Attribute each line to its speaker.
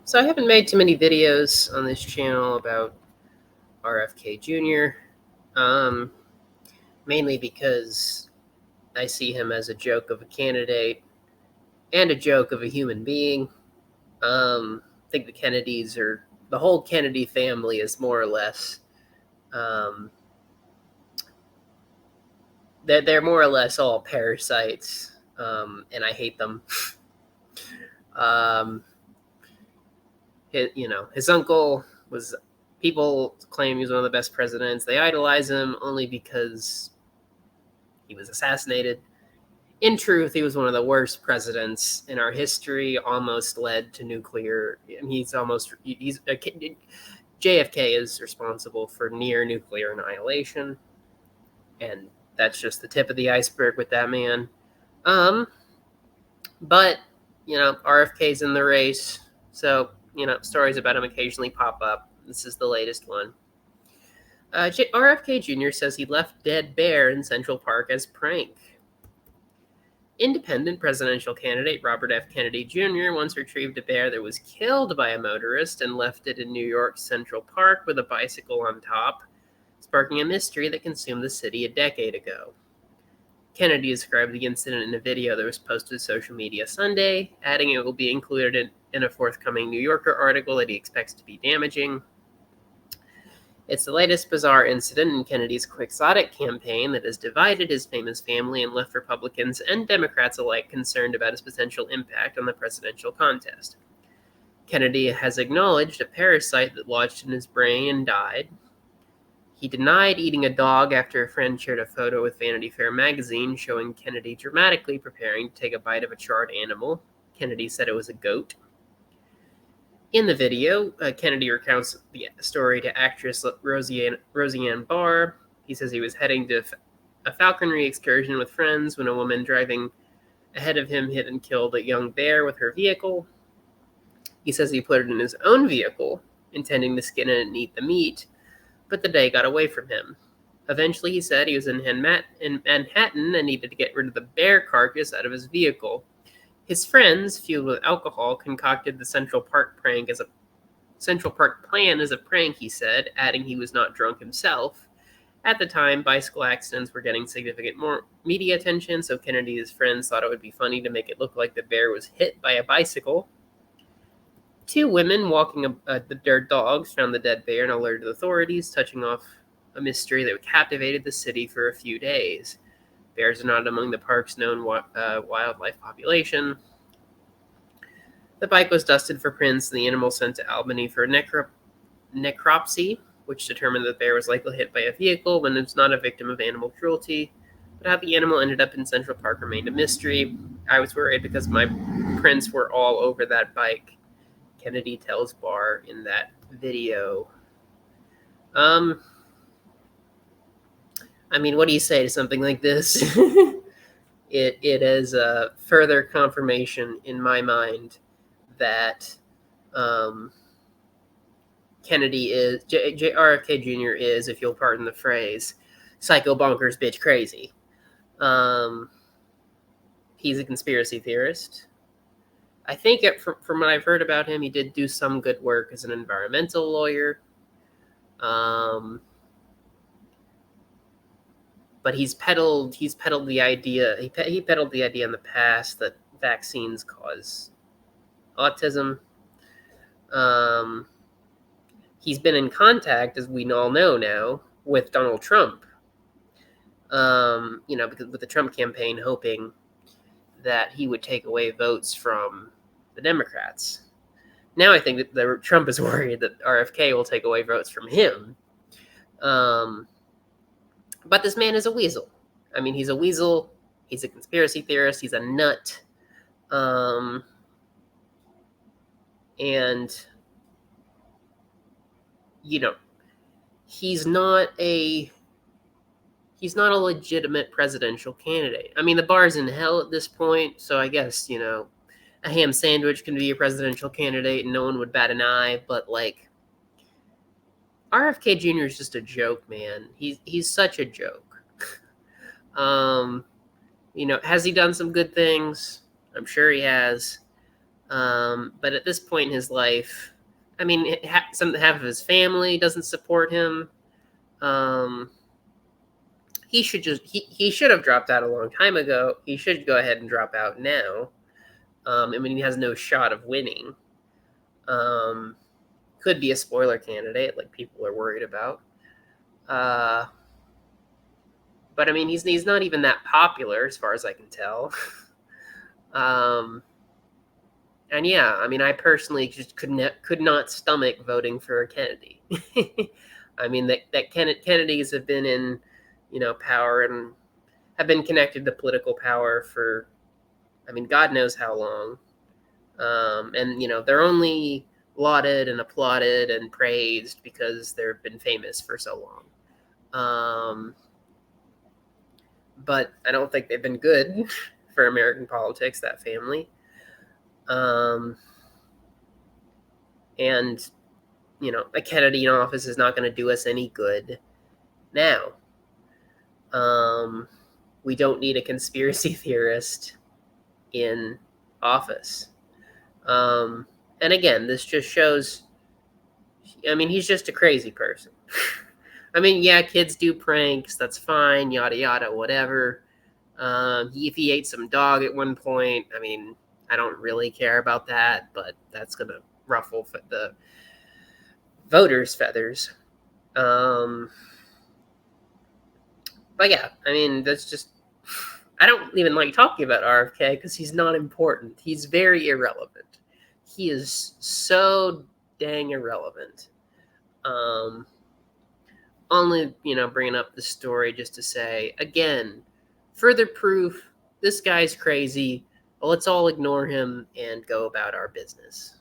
Speaker 1: So I haven't made too many videos on this channel about RFK Jr. Um, Mainly because I see him as a joke of a candidate and a joke of a human being. I think the whole Kennedy family is more or less, um, they're more or less all parasites, and I hate them. um, his uncle was. People claim he was one of the best presidents. They idolize him only because he was assassinated. In truth, he was one of the worst presidents in our history. Almost led to nuclear. JFK is responsible for near nuclear annihilation, and that's just the tip of the iceberg with that man. Um, but RFK's in the race, so stories about him occasionally pop up. This is the latest one. RFK Jr. says he left dead bear in Central Park as prank. Independent presidential candidate Robert F. Kennedy Jr. once retrieved a bear that was killed by a motorist and left it in New York's Central Park with a bicycle on top, sparking a mystery that consumed the city a decade ago. Kennedy described the incident in a video that was posted to social media Sunday, adding it will be included in a forthcoming New Yorker article that he expects to be damaging. It's the latest bizarre incident in Kennedy's quixotic campaign that has divided his famous family and left Republicans and Democrats alike concerned about his potential impact on the presidential contest. Kennedy has acknowledged a parasite that lodged in his brain and died. He denied eating a dog after a friend shared a photo with Vanity Fair magazine showing Kennedy dramatically preparing to take a bite of a charred animal. Kennedy said it was a goat. In the video, Kennedy recounts the story to actress Roseanne Barr. He says he was heading to a falconry excursion with friends when a woman driving ahead of him hit and killed a young bear with her vehicle. He says he put it in his own vehicle, intending to skin it and eat the meat, but the day got away from him. Eventually, he said he was in Manhattan and needed to get rid of the bear carcass out of his vehicle. His friends, fueled with alcohol, concocted the Central Park plan as a prank, he said, adding he was not drunk himself. At the time, bicycle accidents were getting significant more media attention, so Kennedy and his friends thought it would be funny to make it look like the bear was hit by a bicycle. Two women walking their dogs found the dead bear and alerted authorities, touching off a mystery that captivated the city for a few days. Bears are not among the park's known wildlife population. The bike was dusted for prints, and the animal sent to Albany for necropsy, which determined that the bear was likely hit by a vehicle when it was not a victim of animal cruelty. But how the animal ended up in Central Park remained a mystery. I was worried because my prints were all over that bike, Kennedy tells Barr in that video. What do you say to something like this? It is a further confirmation in my mind that Kennedy is, RFK Jr. is, if you'll pardon the phrase, psycho bonkers bitch crazy. He's a conspiracy theorist. I think from what I've heard about him, he did do some good work as an environmental lawyer. But he's peddled the idea. He peddled the idea in the past that vaccines cause autism. He's been in contact, as we all know now, with Donald Trump. Because with the Trump campaign hoping that he would take away votes from the Democrats. Now I think that Trump is worried that RFK will take away votes from him. But this man is a weasel. He's a weasel. He's a conspiracy theorist. He's a nut. And he's not a legitimate presidential candidate. The bar's in hell at this point, so I guess, a ham sandwich can be a presidential candidate and no one would bat an eye, but RFK Jr. is just a joke, man. He's such a joke. Has he done some good things? I'm sure he has. But at this point in his life, I mean, half of his family doesn't support him. He should have dropped out a long time ago. He should go ahead and drop out now. I mean, he has no shot of winning. Could be a spoiler candidate, like people are worried about. But I mean, he's not even that popular as far as I can tell. And yeah, I mean, I personally just could not stomach voting for Kennedy. I mean, that Kennedys have been in, power and have been connected to political power for, I mean, God knows how long. And they're only lauded and applauded and praised because they've been famous for so long. But I don't think they've been good for American politics, that family. And a Kennedy in office is not going to do us any good now. We don't need a conspiracy theorist in office. And again, this just shows, I mean, he's just a crazy person. I mean, yeah, kids do pranks. That's fine, yada, yada, whatever. If he ate some dog at one point, I mean, I don't really care about that, but that's going to ruffle the voters' feathers. But yeah, I mean, that's just, I don't even like talking about RFK because he's not important. He's very irrelevant. He is so dang irrelevant. Only, bringing up the story just to say, again, further proof this guy's crazy. Let's all ignore him and go about our business.